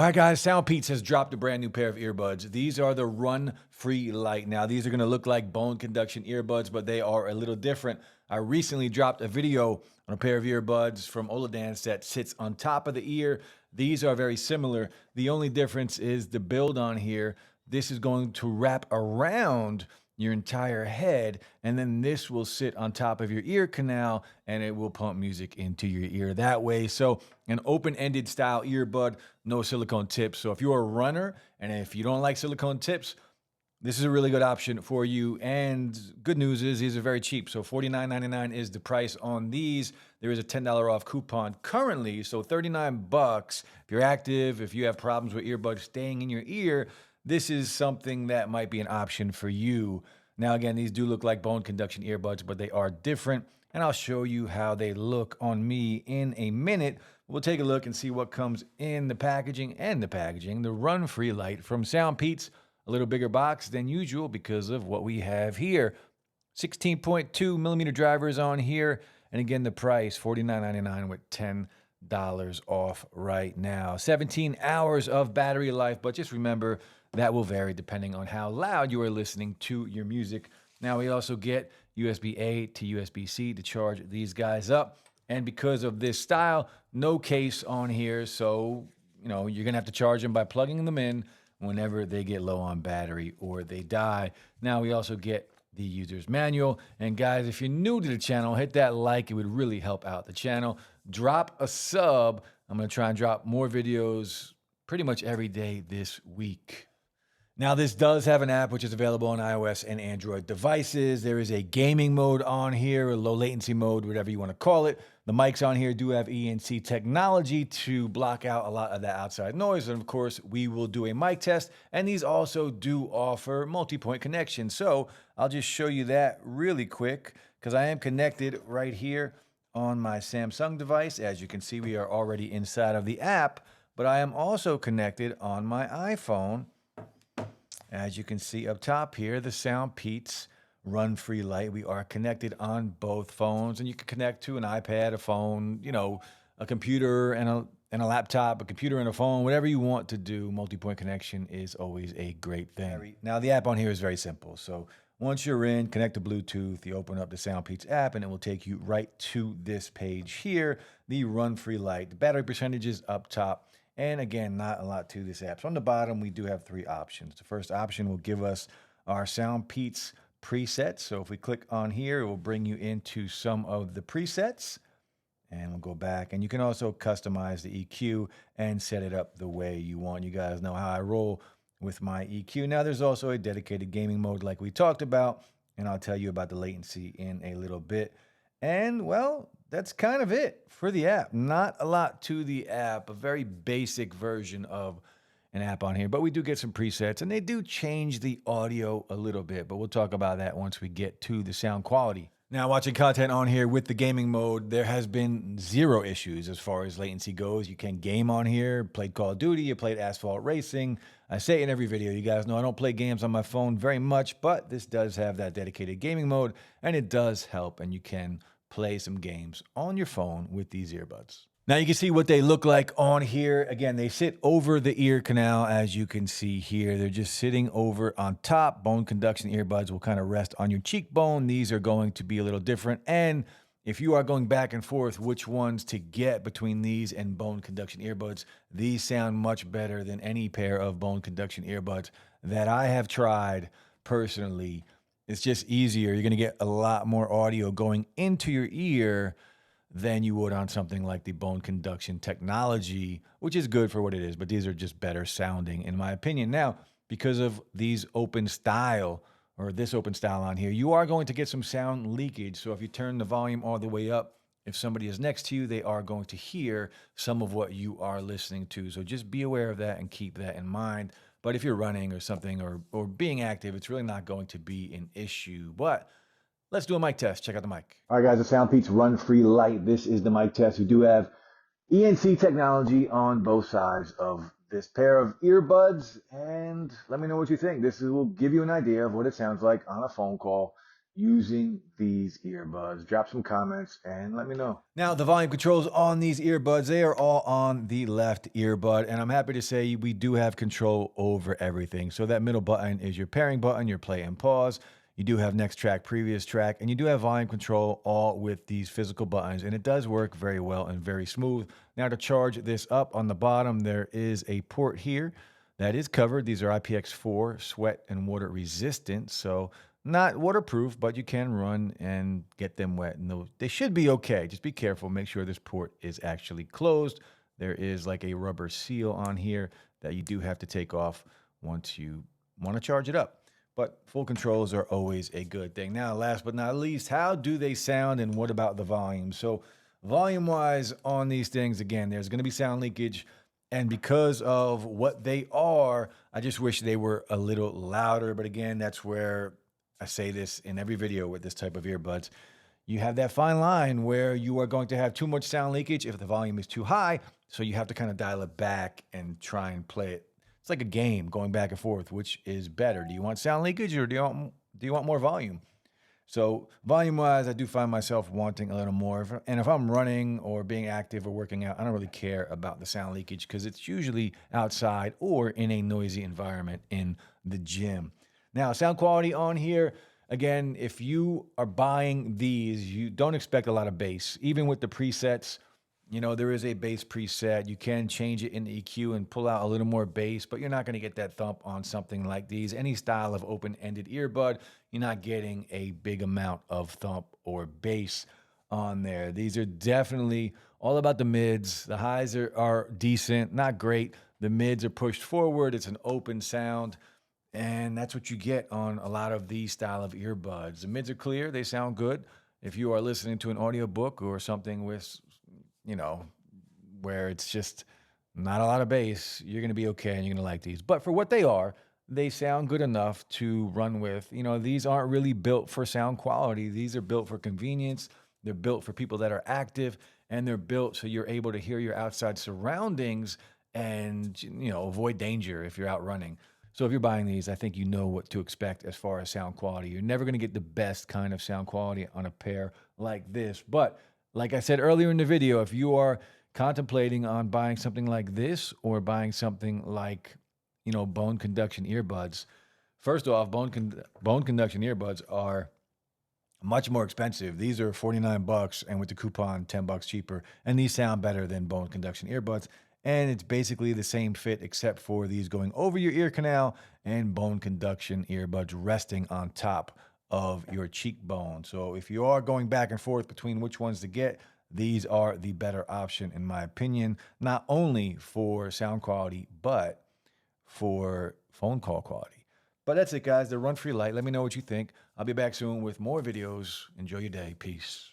All right, guys, SoundPEATS has dropped a brand new pair of earbuds. These are the RunFree Lite. Now, these are going to look like bone conduction earbuds, but they are a little different. I recently dropped a video on a pair of earbuds from Oladance that sits on top of the ear. These are very similar. The only difference is the build on here. This is going to wrap around your entire head, and then this will sit on top of your ear canal and it will pump music into your ear that way. So an open-ended style earbud, no silicone tips. So if you're a runner and if you don't like silicone tips, this is a really good option for you. And good news is these are very cheap. So $49.99 is the price on these. There is a $10 off coupon currently, so $39. If you're active, if you have problems with earbuds staying in your ear, this is something that might be an option for you. Now, again, these do look like bone conduction earbuds, but they are different. And I'll show you how they look on me in a minute. We'll take a look and see what comes in the packaging. The RunFree Lite from SoundPEATS. A little bigger box than usual because of what we have here. 16.2 millimeter drivers on here. And again, the price, $49.99 with $10 off right now. 17 hours of battery life, but just remember that will vary depending on how loud you are listening to your music. Now, we also get USB-A to USB-C to charge these guys up. And because of this style, no case on here. So, you're going to have to charge them by plugging them in whenever they get low on battery or they die. Now, we also get the user's manual. And guys, if you're new to the channel, hit that like. It would really help out the channel. Drop a sub. I'm going to try and drop more videos pretty much every day this week. Now, this does have an app which is available on iOS and Android devices. There is a gaming mode on here, a low latency mode, whatever you want to call it. The mics on here do have ENC technology to block out a lot of that outside noise. And of course, we will do a mic test. And these also do offer multi-point connection. So I'll just show you that really quick because I am connected right here on my Samsung device. As you can see, we are already inside of the app, but I am also connected on my iPhone. As you can see up top here, the SoundPEATS RunFree Lite. We are connected on both phones, and you can connect to an iPad, a phone, a computer and a laptop, a computer and a phone, whatever you want to do. Multi-point connection is always a great thing. Now, the app on here is very simple. So once you're in, connect to Bluetooth, you open up the SoundPEATS app, and it will take you right to this page here, the RunFree Lite. The battery percentage is up top. And again, not a lot to this app. So on the bottom, we do have three options. The first option will give us our SoundPEATS presets. So if we click on here, it will bring you into some of the presets. And we'll go back. And you can also customize the EQ and set it up the way you want. You guys know how I roll with my EQ. Now, there's also a dedicated gaming mode like we talked about. And I'll tell you about the latency in a little bit. And, well, that's kind of it for the app. Not a lot to the app, a very basic version of an app on here. But we do get some presets, and they do change the audio a little bit. But we'll talk about that once we get to the sound quality. Now, watching content on here with the gaming mode, there has been zero issues as far as latency goes. You can game on here, played Call of Duty, you played Asphalt Racing. I say it in every video. You guys know I don't play games on my phone very much, but this does have that dedicated gaming mode, and it does help, and you can play some games on your phone with these earbuds. Now you can see what they look like on here. Again, they sit over the ear canal, as you can see here. They're just sitting over on top. Bone conduction earbuds will kind of rest on your cheekbone. These are going to be a little different. And if you are going back and forth which ones to get between these and bone conduction earbuds, these sound much better than any pair of bone conduction earbuds that I have tried personally. It's just easier. You're going to get a lot more audio going into your ear than you would on something like the bone conduction technology, which is good for what it is, but these are just better sounding in my opinion. Now, because of these open style or this open style on here, you are going to get some sound leakage. So if you turn the volume all the way up, if somebody is next to you, they are going to hear some of what you are listening to. So just be aware of that and keep that in mind. But if you're running or something or being active, it's really not going to be an issue. But let's do a mic test. Check out the mic. All right, guys, the SoundPEATS RunFree Lite. This is the mic test. We do have ENC technology on both sides of this pair of earbuds. And let me know what you think. This will give you an idea of what it sounds like on a phone call using these earbuds. Drop some comments and let me know. Now, the volume controls on these earbuds, they are all on the left earbud, and I'm happy to say we do have control over everything. So that middle button is your pairing button, your play and pause. You do have next track, previous track, and you do have volume control all with these physical buttons, and it does work very well and very smooth. Now, to charge this up on the bottom, there is a port here that is covered. These are IPX4 sweat and water resistant, so not waterproof, but you can run and get them wet. And they should be okay. Just be careful. Make sure this port is actually closed. There is like a rubber seal on here that you do have to take off once you want to charge it up. But full controls are always a good thing. Now, last but not least, how do they sound and what about the volume? So volume-wise on these things, again, there's going to be sound leakage. And because of what they are, I just wish they were a little louder. But again, that's where I say this in every video with this type of earbuds. You have that fine line where you are going to have too much sound leakage if the volume is too high. So you have to kind of dial it back and try and play it. It's like a game going back and forth. Which is better? Do you want sound leakage or do you want more volume? So volume-wise, I do find myself wanting a little more. And if I'm running or being active or working out, I don't really care about the sound leakage because it's usually outside or in a noisy environment in the gym. Now, sound quality on here, again, if you are buying these, you don't expect a lot of bass. Even with the presets, you know, there is a bass preset. You can change it in the EQ and pull out a little more bass, but you're not going to get that thump on something like these. Any style of open-ended earbud, you're not getting a big amount of thump or bass on there. These are definitely all about the mids. The highs are decent, not great. The mids are pushed forward. It's an open sound, and that's what you get on a lot of these style of earbuds. The mids are clear. They sound good. If you are listening to an audiobook or something with, you know, where it's just not a lot of bass, you're going to be okay and you're going to like these. But for what they are, they sound good enough to run with. You know, these aren't really built for sound quality. These are built for convenience. They're built for people that are active, and they're built so you're able to hear your outside surroundings and, you know, avoid danger if you're out running. So if you're buying these, I think you know what to expect as far as sound quality. You're never going to get the best kind of sound quality on a pair like this. But like I said earlier in the video, if you are contemplating on buying something like this or buying something like, you know, bone conduction earbuds, first off, bone conduction earbuds are much more expensive. These are $49, and with the coupon, $10 cheaper. And these sound better than bone conduction earbuds. And it's basically the same fit except for these going over your ear canal and bone conduction earbuds resting on top of your cheekbone. So if you are going back and forth between which ones to get, these are the better option in my opinion, not only for sound quality, but for phone call quality. But that's it, guys. The RunFree Lite. Let me know what you think. I'll be back soon with more videos. Enjoy your day. Peace.